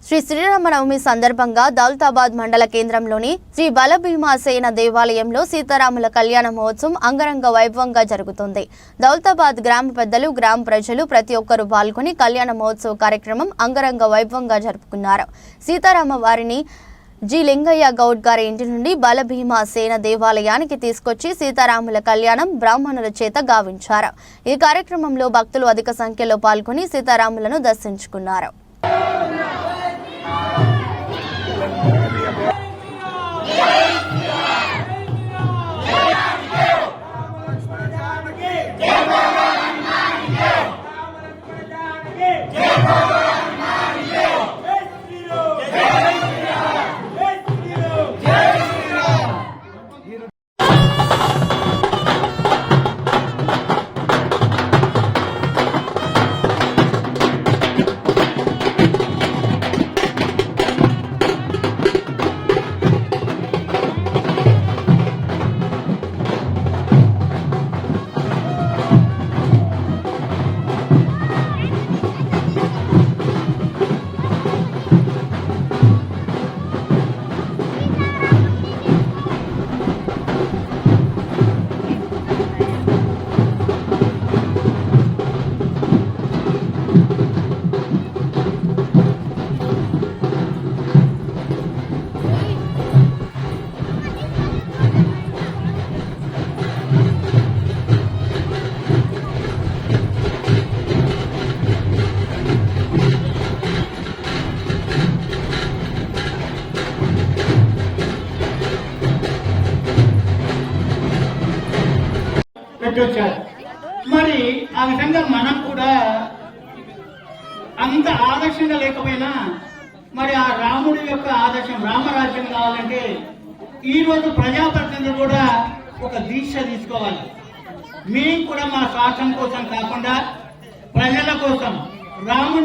శ్రీ శ్రీరామనవమి సందర్భంగా దౌలతాబాద్ మండల కేంద్రంలోని శ్రీ బలభీమాసేన దేవాలయంలో సీతారాముల కళ్యాణ మహోత్సవం అంగరంగ వైభవంగా జరుగుతుంది. దౌలతాబాద్ గ్రామ పెద్దలు, గ్రామ ప్రజలు ప్రతి ఒక్కరూ పాల్గొని కళ్యాణ మహోత్సవ కార్యక్రమం అంగరంగ వైభవంగా జరుపుకున్నారు. సీతారామ వారిని జి లింగయ్య గౌడ్ గారి ఇంటి నుండి బలభీమాసేన దేవాలయానికి తీసుకొచ్చి సీతారాముల కళ్యాణం బ్రాహ్మణుల చేత గావించారు. ఈ కార్యక్రమంలో భక్తులు అధిక సంఖ్యలో పాల్గొని సీతారాములను దర్శించుకున్నారు. పెట్టొచ్చారు. మరి ఆ విధంగా మనం కూడా అంత ఆదర్శంగా లేకపోయినా మరి ఆ రాముడి యొక్క ఆదర్శం, రామరాజ్యం కావాలంటే ఈ రోజు ప్రజాప్రతినిధులు కూడా ఒక దీక్ష తీసుకోవాలి. మేము కూడా మా స్వార్థం కోసం కాకుండా ప్రజల కోసం రాముడిని